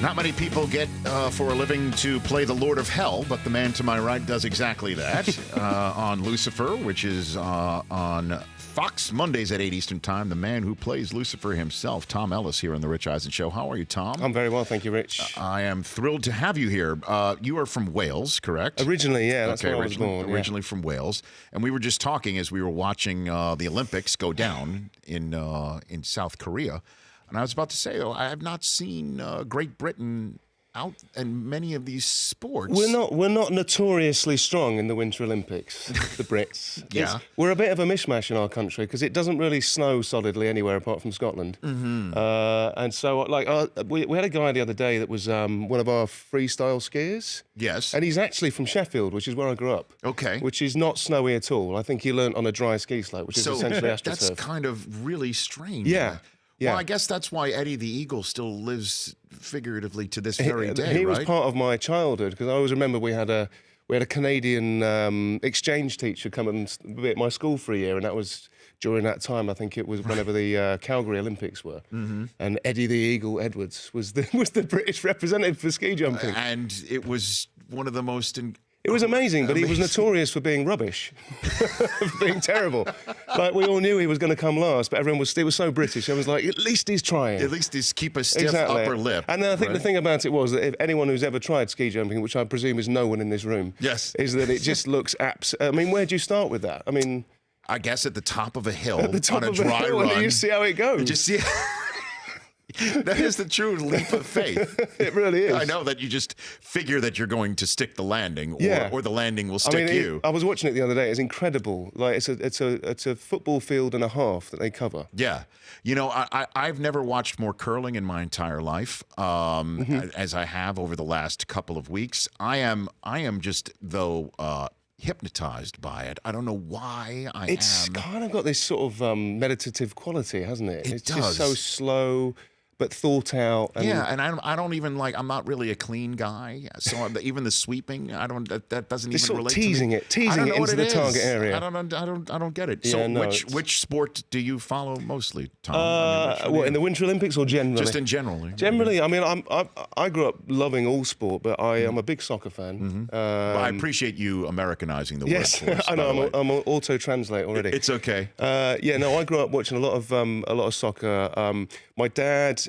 Not many people get for a living to play the Lord of Hell, but the man to my right does exactly that on Lucifer, which is on Fox Mondays at 8 Eastern Time. The man who plays Lucifer himself, Tom Ellis, here on The Rich Eisen Show. How are you, Tom? I'm very well, thank you, Rich. I am thrilled to have you here. You are from Wales, correct? Originally, yeah, that's where I was born. Originally from Wales. And we were just talking as we were watching the Olympics go down in South Korea. And I was about to say, though, I have not seen Great Britain out in many of these sports. We're not notoriously strong in the Winter Olympics, the Brits. Yeah. We're a bit of a mishmash in our country because it doesn't really snow solidly anywhere apart from Scotland. Mm-hmm. And so, we had a guy the other day that was one of our freestyle skiers. Yes. And he's actually from Sheffield, which is where I grew up. Okay. Which is not snowy at all. I think he learnt on a dry ski slope, which is essentially AstroTurf. That's kind of really strange. Yeah. Yeah. Well, I guess that's why Eddie the Eagle still lives figuratively to this very day, He right? was part of my childhood because I always remember we had a Canadian exchange teacher come and be at my school for a year, and that was during that time. I think it was whenever the Calgary Olympics were, and Eddie the Eagle Edwards was the British representative for ski jumping, and it was one of the most. It was amazing, but he was notorious for being rubbish, for being terrible. Like, we all knew he was going to come last, but everyone was so British. I was like, at least he's trying. At least he's keep a stiff upper lip. And then I think the thing about it was that if anyone who's ever tried ski jumping, which I presume is no one in this room, yes, is that it just looks I mean, where do you start with that? I mean, I guess at the top of a hill, at the top on a of dry a hill, run. and you see how it goes. You just see. That is the true leap of faith. It really is. I know that you just figure that you're going to stick the landing, or the landing will stick you. I was watching it the other day. It's incredible. Like it's a football field and a half that they cover. Yeah, you know, I've never watched more curling in my entire life, as I have over the last couple of weeks. I am just hypnotized by it. I don't know why It's kind of got this sort of meditative quality, hasn't it? It does. Just so slow, but thought out. And and I don't even like. I'm not really a clean guy, so even the sweeping, that doesn't even relate teasing to me. it into the target area. I don't get it. Yeah, so which sport do you follow mostly, Tom? What, in the Winter Olympics or generally? Just in general. Generally, I mean, I grew up loving all sport, but I am a big soccer fan. Well, I appreciate you Americanizing the word. Yes, for us, I know. I'm an auto-translate already. It's okay. I grew up watching a lot of soccer. My dad,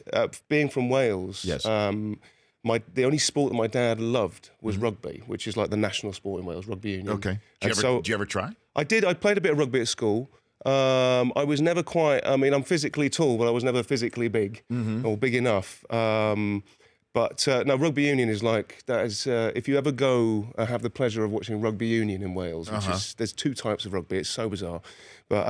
being from Wales, yes. The only sport that my dad loved was rugby, which is like the national sport in Wales, rugby union. Okay. Did you ever try? I did. I played a bit of rugby at school. I was never quite. I mean, I'm physically tall, but I was never physically big or big enough. But no, rugby union is like that. Is if you ever go have the pleasure of watching rugby union in Wales, which is there's two types of rugby. It's so bizarre, but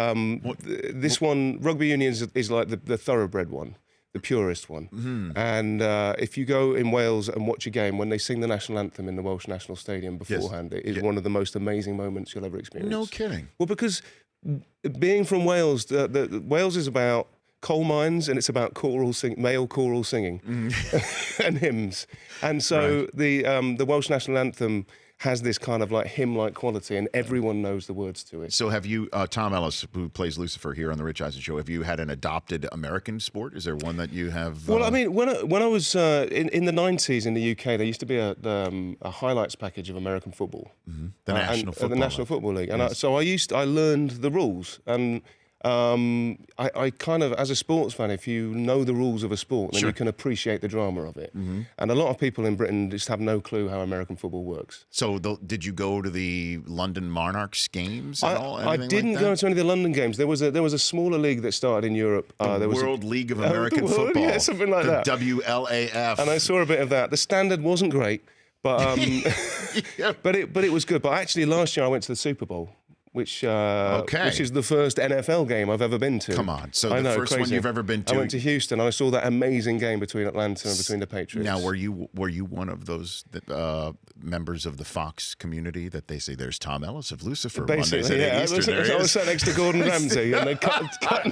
this one, rugby union, is like the thoroughbred one, the purest one. And if you go in Wales and watch a game, when they sing the national anthem in the Welsh National Stadium beforehand, it is one of the most amazing moments you'll ever experience. No kidding. Well, because being from Wales, Wales is about coal mines, and it's about male choral singing and hymns. And so the Welsh national anthem has this kind of like hymn-like quality, and everyone knows the words to it. So have you, Tom Ellis, who plays Lucifer here on The Rich Eisen Show, have you had an adopted American sport? Is there one that you have? Well, I mean, when I was in the 90s in the UK, there used to be a highlights package of American football. The National Football the National Football League. And yes. I learned the rules. And I kind of, as a sports fan, if you know the rules of a sport, then you can appreciate the drama of it. And a lot of people in Britain just have no clue how American football works. So did you go to the London Monarchs games at all? I didn't go to any of the London games. There was a smaller league that started in Europe. The World League of American Football. Yeah, something like that. The WLAF. And I saw a bit of that. The standard wasn't great, but but it was good. But actually, last year I went to the Super Bowl, which is the first NFL game I've ever been to. Come on. So the first one you've ever been to. I went to Houston and I saw that amazing game between Atlanta and between the Patriots. Now, were you one of those members of the Fox community that they say there's Tom Ellis of Lucifer Mondays at 8 Eastern? I was sat next to Gordon Ramsay and they cut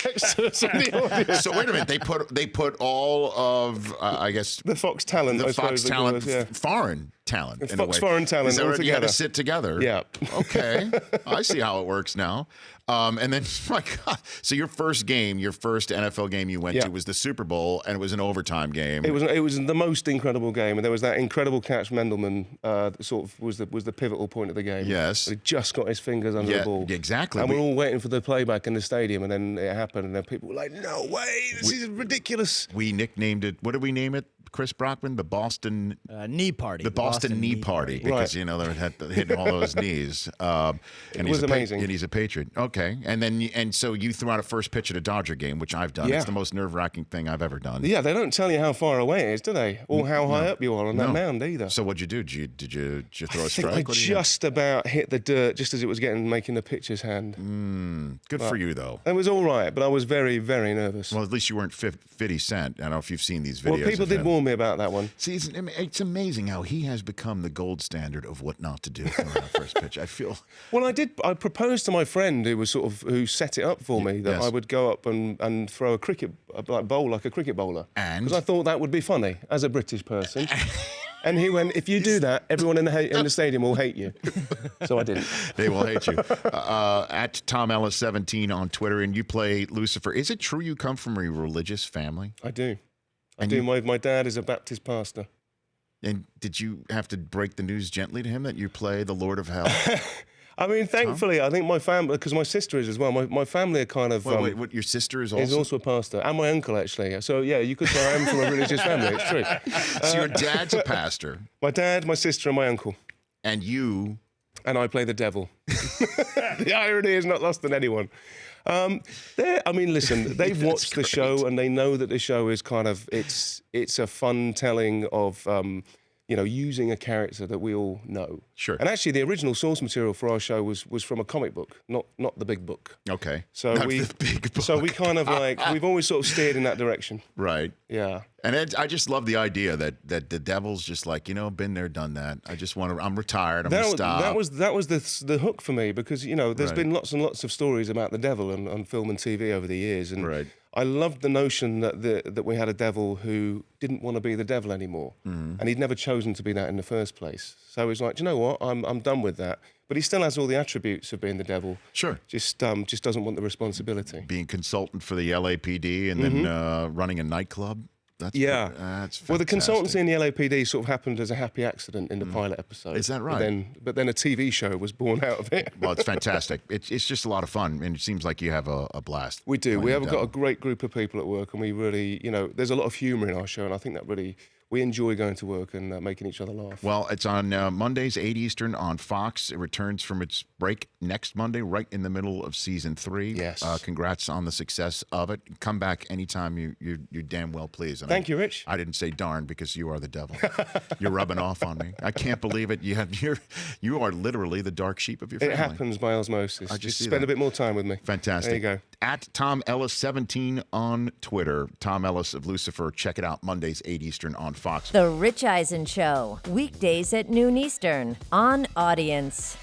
next to us in the audience. So wait a minute, they put all of I guess the Fox talent, foreign talent, in a way. Foreign talent, all together. You had to sit together. Yeah. Okay. I see how it works now. And then, my God, so your first NFL game you went to was the Super Bowl, and it was an overtime game. It was the most incredible game, and there was that incredible catch from Endelman that sort of was the pivotal point of the game. Yes. He just got his fingers under the ball. Exactly. And we're all waiting for the playback in the stadium, and then it happened, and then people were like, "No way, this is ridiculous." We nicknamed it. What did we name it? Chris Brockman, the Boston knee party. The Boston knee party, because they had hitting all those knees. And it was amazing. And he's a Patriot. Okay, and so you threw out a first pitch at a Dodger game, which I've done. It's the most nerve-wracking thing I've ever done. Yeah, they don't tell you how far away it is, do they? Or how high up you are on that mound either. So what'd you do? Did you throw a strike? I just about hit the dirt just as it was making the pitcher's hand. Good for you, though. It was all right, but I was very, very nervous. Well, at least you weren't 50 Cent. I don't know if you've seen these videos. Well, people did warn me about that one. See, it's amazing how he has become the gold standard of what not to do throwing out first pitch. I feel. Well, I proposed to my friend who set it up for me that I would go up and throw a cricket bowl like a cricket bowler, because I thought that would be funny as a British person. And he went, "If you do that, everyone in the stadium will hate you." So I didn't. They will hate you. At Tom Ellis 17 on Twitter, and you play Lucifer. Is it true you come from a religious family? I do. My dad is a Baptist pastor. And did you have to break the news gently to him that you play the Lord of Hell? I mean, thankfully, I think my family, because my sister is as well. My family are kind of. Wait, what? Your sister is also? Is also a pastor, and my uncle actually. So yeah, you could say I am from a religious family. It's true. So your dad's a pastor. My dad, my sister, and my uncle. And you. And I play the devil. The irony is not lost on anyone. Listen, they've watched the show and they know that the show is kind of it's a fun telling of using a character that we all know. Sure. And actually, the original source material for our show was from a comic book, not the big book. Okay. So not the big book. So we kind of we've always sort of steered in that direction. Right. Yeah. And I just love the idea that the devil's just like, been there, done that. I'm retired. I'm gonna stop. That was the hook for me, because there's been lots and lots of stories about the devil on film and TV over the years, and I loved the notion that we had a devil who didn't want to be the devil anymore, and he'd never chosen to be that in the first place. So he's like, do you know what? I'm done with that. But he still has all the attributes of being the devil. Sure. Just doesn't want the responsibility. Being consultant for the LAPD and then running a nightclub. That's fantastic. Well, the consultancy in the LAPD sort of happened as a happy accident in the pilot episode. Is that right? But then a TV show was born out of it. Well, it's fantastic. It's just a lot of fun, and it seems like you have a blast. We do. We have got a great group of people at work, and we really, there's a lot of humour in our show, and I think that really, we enjoy going to work and making each other laugh. Well, it's on Mondays, 8 Eastern on Fox. It returns from its break next Monday, right in the middle of season 3. Yes. Congrats on the success of it. Come back anytime you're damn well pleased. And Thank you, Rich. I didn't say darn because you are the devil. You're rubbing off on me. I can't believe it. You are literally the dark sheep of your family. It happens by osmosis. Just spend a bit more time with me. Fantastic. There you go. At Tom Ellis 17 on Twitter. Tom Ellis of Lucifer. Check it out Mondays, 8 Eastern on Fox. The Rich Eisen Show, weekdays at noon Eastern on Audience.